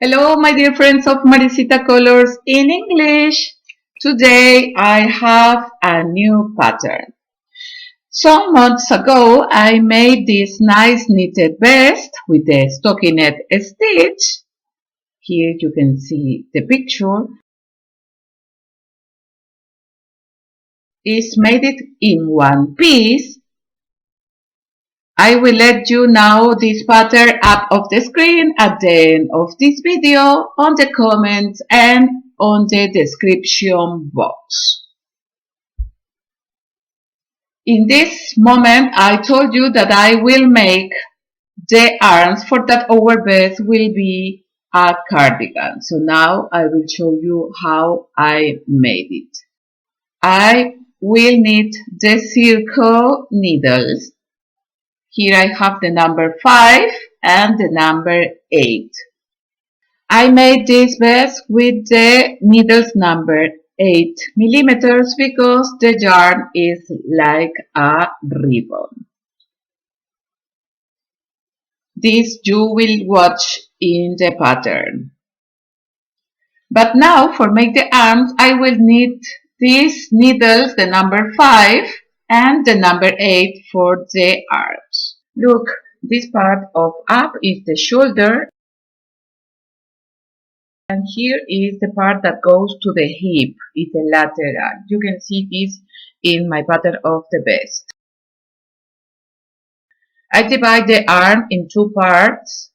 Hello, my dear friends of Maricita Colours in English. Today I have a new pattern. Some months ago I made this nice knitted vest with the stockinette stitch. Here you can see the picture. It's made it in one piece. I will let you know this pattern up of the screen at the end of this video, on the comments and on the description box. In this moment I told you that I will make the arms for that our vest will be a cardigan. So now I will show you how I made it. I will knit the circle needles. Here I have the number 5 and the number 8. I made this vest with the needles number 8 millimeters because the yarn is like a ribbon. This you will watch in the pattern. But now for make the arms I will knit these needles, the number 5 and the number 8 for the arms. Look, this part of up is the shoulder, and here is the part that goes to the hip, is the lateral. You can see this in my pattern of the vest. I divide the arm in two parts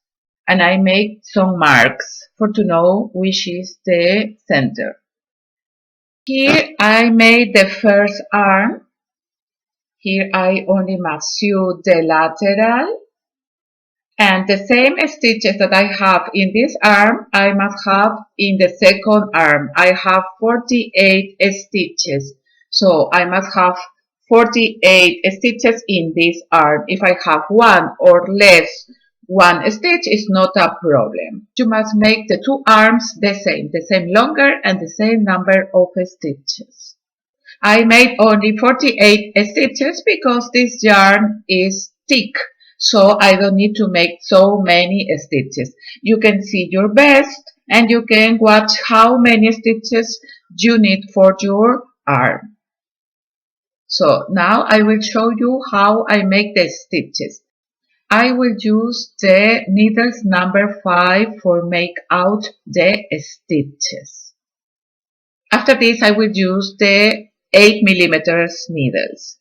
and I make some marks for to know which is the center. Here I made the first arm. Here I only measure the lateral, and the same stitches that I have in this arm I must have in the second arm. I have 48 stitches, so I must have 48 stitches in this arm. If I have one or less one stitch is not a problem. You must make the two arms the same longer and the same number of stitches. I made only 48 stitches because this yarn is thick, so I don't need to make so many stitches. You can see your best and you can watch how many stitches you need for your arm. So now I will show you how I make the stitches. I will use the needles number 5 for make out the stitches. After this I will use the 8 millimeters needles.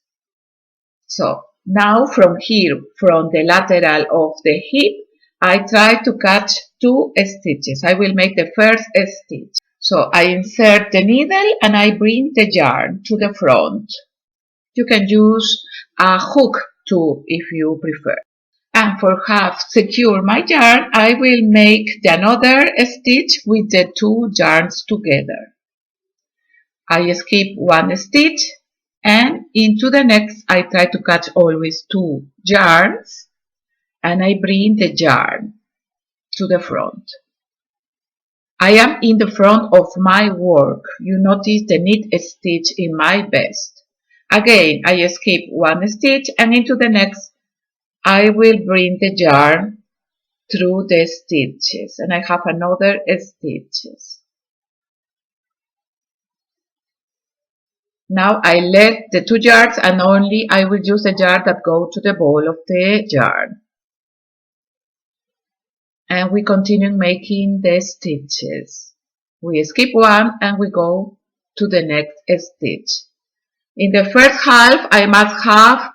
So now from here, from the lateral of the hip, I try to catch 2 stitches. I will make the first stitch. So I insert the needle and I bring the yarn to the front. You can use a hook too if you prefer. And for half secure my yarn, I will make another stitch with the 2 yarns together. I skip one stitch and into the next I try to catch always 2 yarns and I bring the yarn to the front. I am in the front of my work. You notice the knit stitch in my vest. Again I skip one stitch and into the next I will bring the yarn through the stitches and I have another stitches. Now I let the 2 yarns and only I will use the yarn that go to the ball of the yarn. And we continue making the stitches. We skip one and we go to the next stitch. In the first half I must have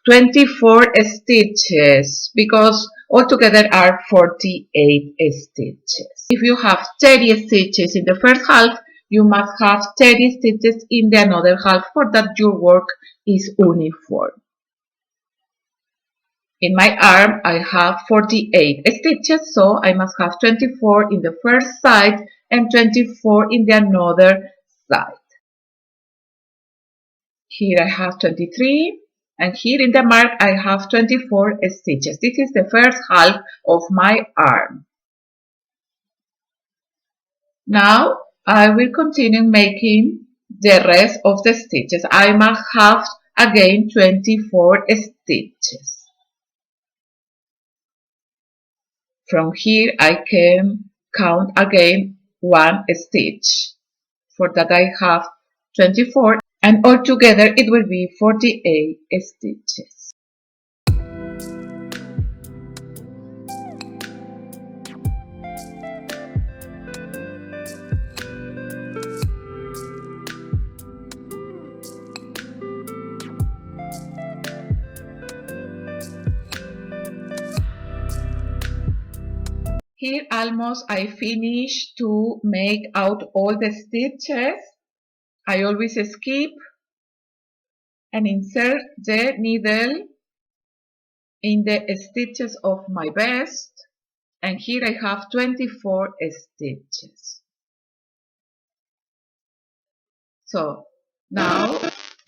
24 stitches because altogether are 48 stitches. If you have 30 stitches in the first half, you must have 30 stitches in the another half for that your work is uniform. In my arm I have 48 stitches, so I must have 24 in the first side and 24 in the another side. Here I have 23 and here in the mark I have 24 stitches. This is the first half of my arm. Now I will continue making the rest of the stitches. I must have again 24 stitches. From here I can count again one stitch. For that I have 24, and altogether it will be 48 stitches. Here almost I finish to make out all the stitches. I always skip and insert the needle in the stitches of my vest, and here I have 24 stitches. So now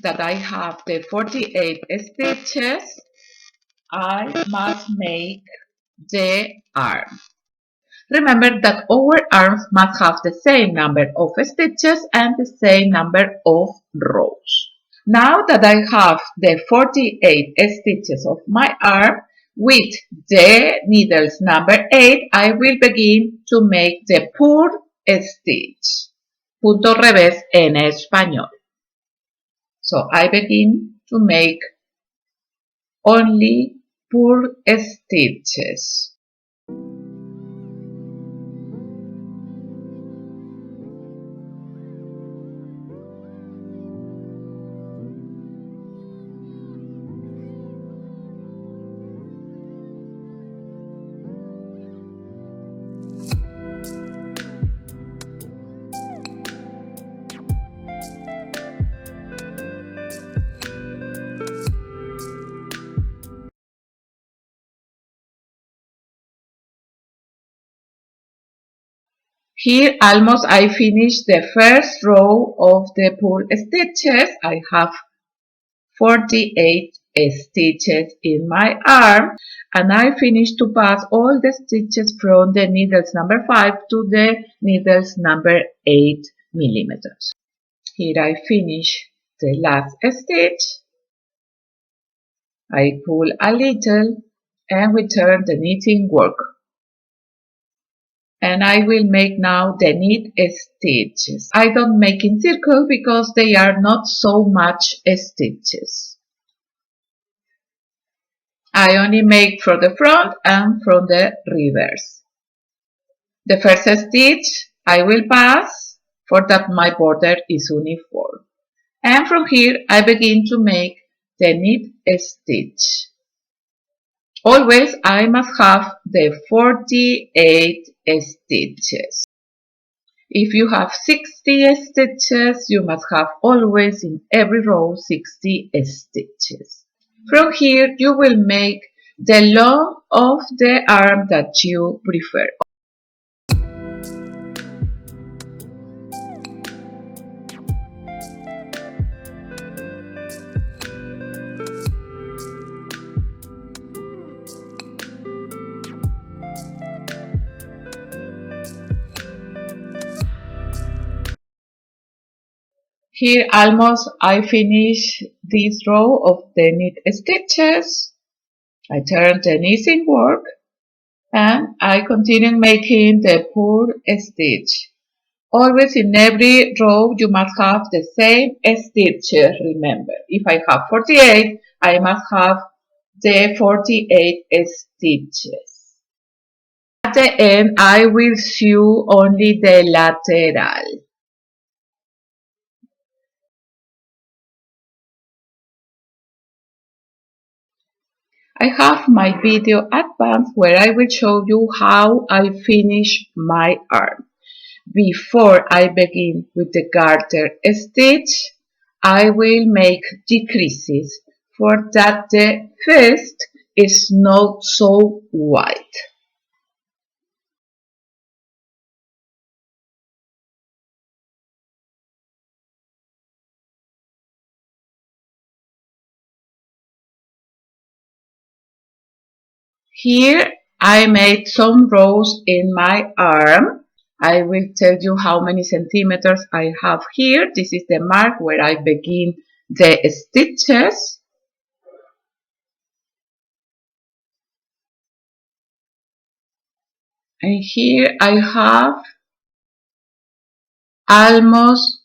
that I have the 48 stitches, I must make the arm. Remember that our arms must have the same number of stitches and the same number of rows. Now that I have the 48 stitches of my arm, with the needles number 8, I will begin to make the purl stitch. Punto revés en español. So I begin to make only purl stitches. Here almost I finished the first row of the purl stitches. I have 48 stitches in my arm, and I finished to pass all the stitches from the needles number 5 to the needles number 8 millimeters. Here I finish the last stitch. I pull a little and return the knitting work. And I will make now the knit stitches. I don't make in circle because they are not so much stitches. I only make from the front and from the reverse. The first stitch I will pass for that my border is uniform. And from here I begin to make the knit stitch. Always I must have the 48 stitches. If you have 60 stitches, you must have always in every row 60 stitches. From here you will make the long of the arm that you prefer. Here almost I finish this row of the knit stitches. I turn the knitting work and I continue making the purl stitch. Always in every row you must have the same stitches, remember. If I have 48, I must have the 48 stitches. At the end I will sew only the lateral. I have my video advanced where I will show you how I finish my arm. Before I begin with the garter stitch, I will make decreases for that the vest is not so wide. Here I made some rows in my arm. I will tell you how many centimeters I have here. This is the mark where I begin the stitches. And here I have almost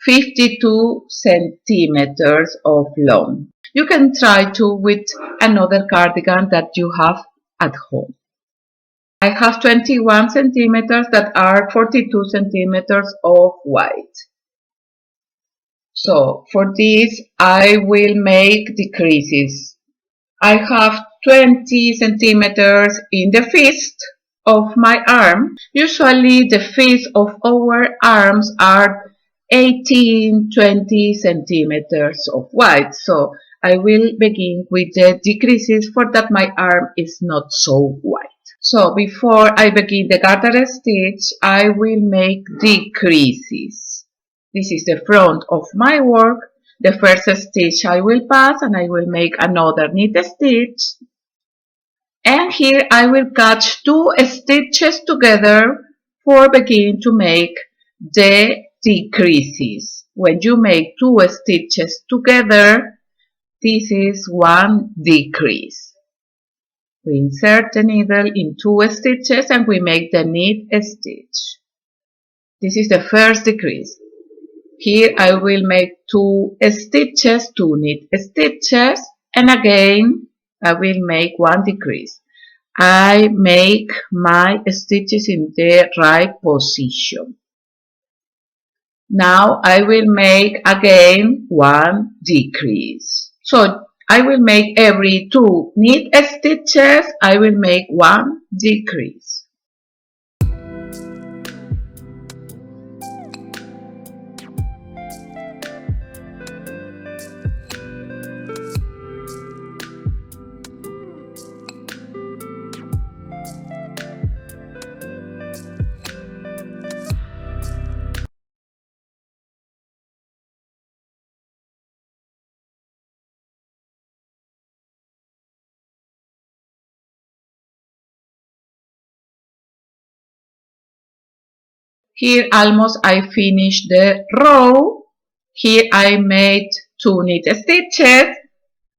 52 centimeters of long. You can try to with another cardigan that you have at home. I have 21 centimeters that are 42 centimeters of white. So for this I will make decreases. I have 20 centimeters in the fist of my arm. Usually the fist of our arms are 18-20 centimeters of wide. So I will begin with the decreases for that my arm is not so wide. So before I begin the garter stitch, I will make decreases. This is the front of my work. The first stitch I will pass and I will make another knit stitch. And here I will catch 2 stitches together for begin to make the decreases. When you make 2 stitches together, this is one decrease. We insert the needle in 2 stitches and we make the knit stitch. This is the first decrease. Here I will make 2 stitches, 2 knit stitches, and again I will make 1 decrease. I make my stitches in the right position. Now I will make again 1 decrease. So I will make every 2 knit stitches, I will make 1 decrease. Here almost I finished the row. Here I made 2 knit stitches,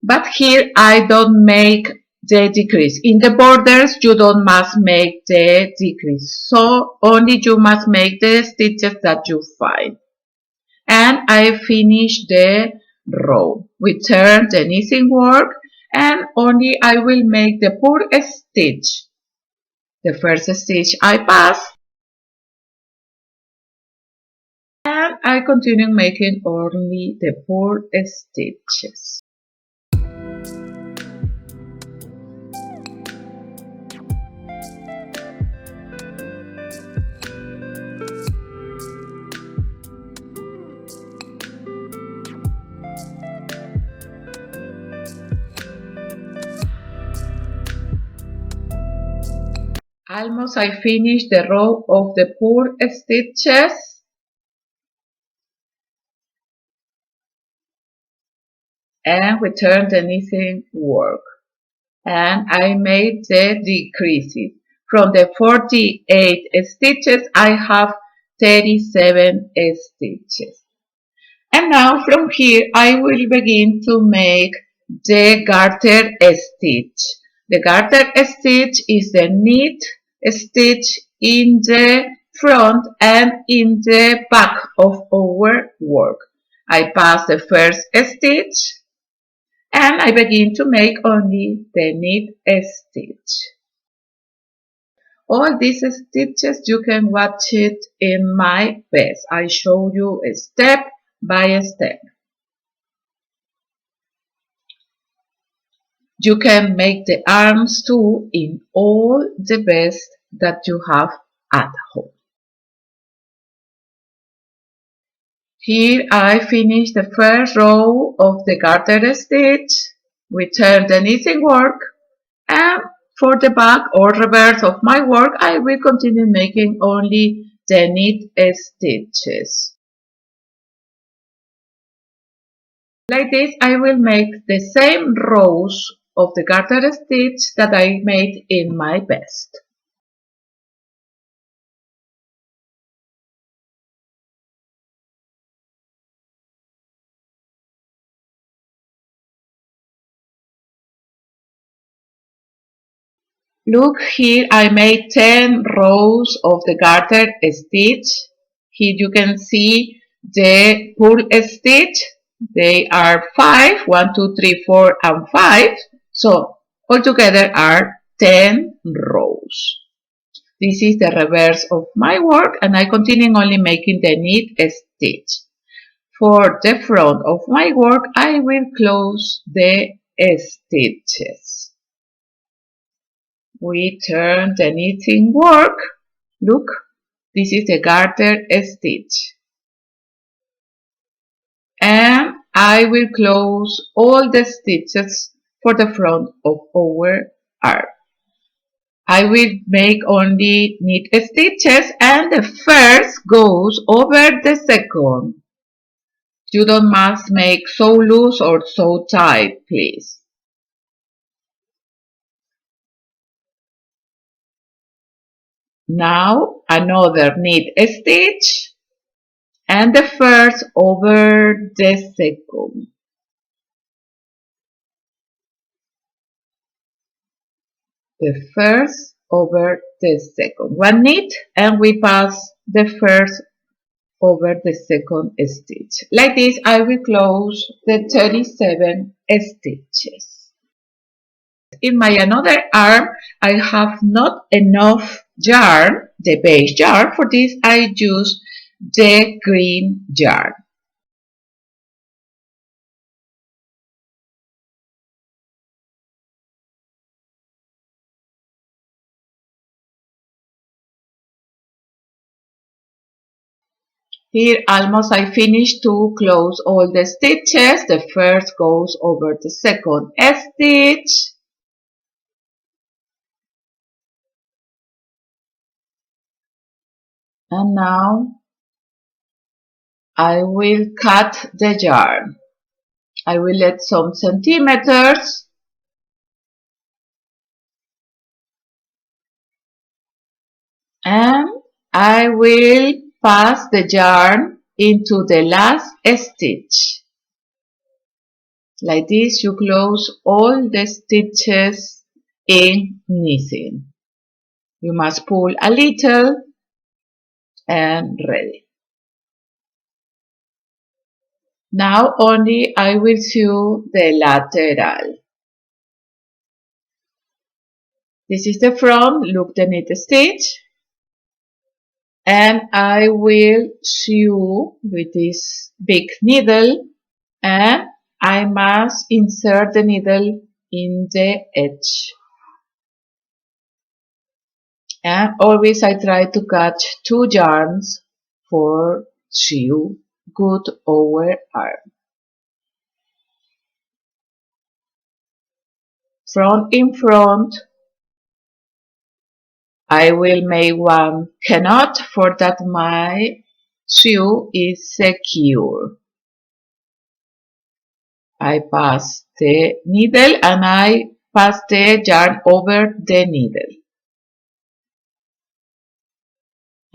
but here I don't make the decrease. In the borders you don't must make the decrease. So only you must make the stitches that you find. And I finish the row. We turn the knitting work and only I will make the purl stitch. The first stitch I pass. And I continue making only the purl stitches. Almost I finished the row of the purl stitches. And we turn the knitting work. And I made the decreases. From the 48 stitches, I have 37 stitches. And now from here, I will begin to make the garter stitch. The garter stitch is the knit stitch in the front and in the back of our work. I pass the first stitch and I begin to make only the knit stitch. All these stitches you can watch it in my vest. I show you step by step. You can make the arms too in all the vests that you have at home. Here I finish the first row of the garter stitch. We turn the knitting work, and for the back or reverse of my work I will continue making only the knit stitches. Like this I will make the same rows of the garter stitch that I made in my vest. Look here, I made 10 rows of the garter stitch. Here you can see the purl stitch. They are 5, 1, 2, 3, 4, and 5. So altogether are 10 rows. This is the reverse of my work, and I continue only making the knit stitch. For the front of my work, I will close the stitches. We turn the knitting work. Look, this is the garter stitch. And I will close all the stitches for the front of our arm. I will make only knit stitches, and the first goes over the second. You don't must make so loose or so tight, please. Now another knit stitch, and the first over the second. The first over the second. One knit, and we pass the first over the second stitch. Like this, I will close the 37 stitches. In my another arm, I have not enough yarn, the beige yarn. For this, I use the green yarn. Here almost I finished to close all the stitches. The first goes over the second stitch. And now I will cut the yarn. I will let some centimeters. And I will pass the yarn into the last stitch. Like this, you close all the stitches in knitting. You must pull a little and ready. Now only I will sew the lateral. This is the front, look the knit stitch. And I will sew with this big needle, and I must insert the needle in the edge. And always I try to catch 2 yarns for sew good over arm. Front in front, I will make one knot for that my sew is secure. I pass the needle and I pass the yarn over the needle.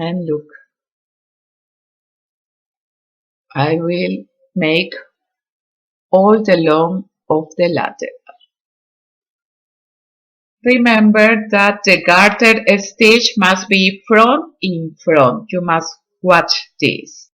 And look, I will make all the long of the lateral. Remember that the garter stitch must be front in front. You must watch this.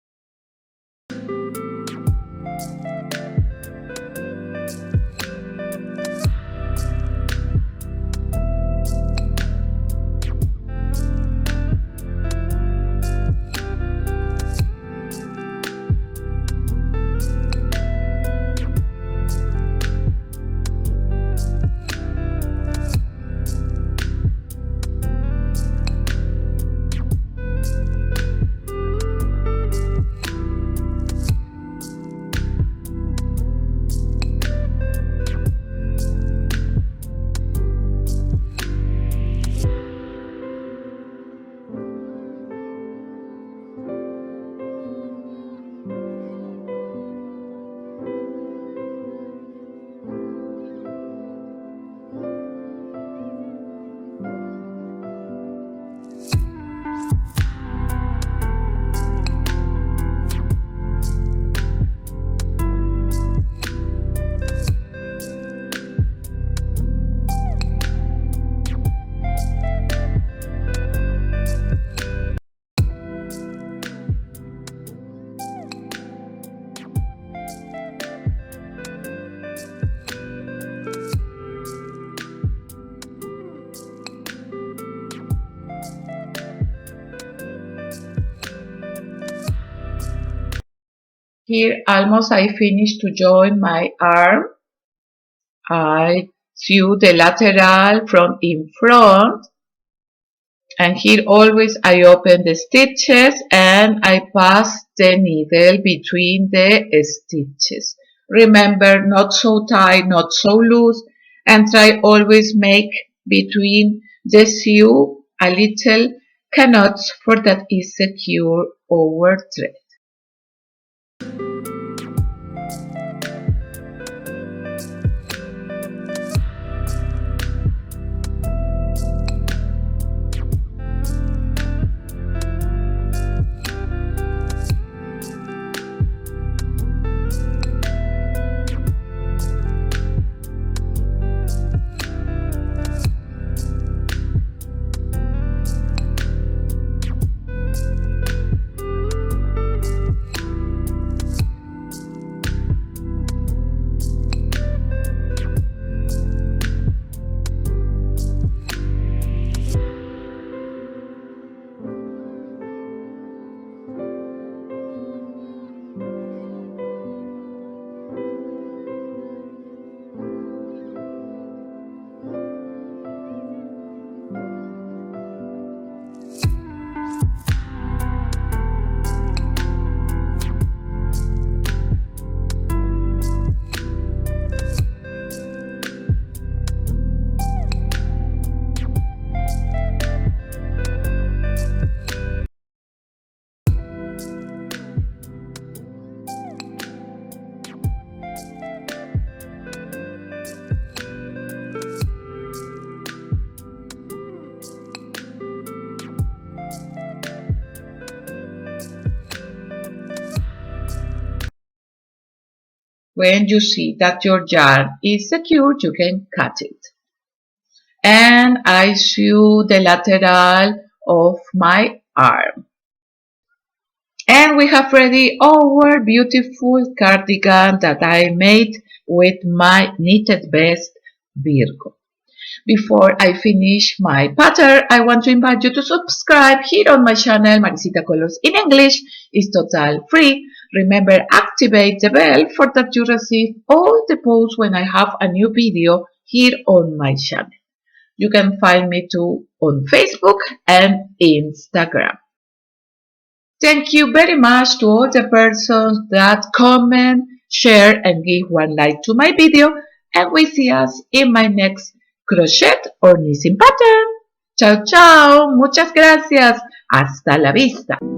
Here almost I finished to join my arm. I sew the lateral from in front, and here always I open the stitches and I pass the needle between the stitches. Remember, not so tight, not so loose, and try always make between the sew a little knots for that is secure our thread. When you see that your yarn is secure, you can cut it. And I sew the lateral of my arm. And we have ready our beautiful cardigan that I made with my knitted vest Virgo. Before I finish my pattern, I want to invite you to subscribe here on my channel, Maricita Colours in English. It's total free. Remember, activate the bell for that you receive all the posts when I have a new video here on my channel. You can find me too on Facebook and Instagram. Thank you very much to all the persons that comment, share, and give one like to my video. And we see us in my next crochet or knitting pattern. Chao, chao. Muchas gracias. Hasta la vista.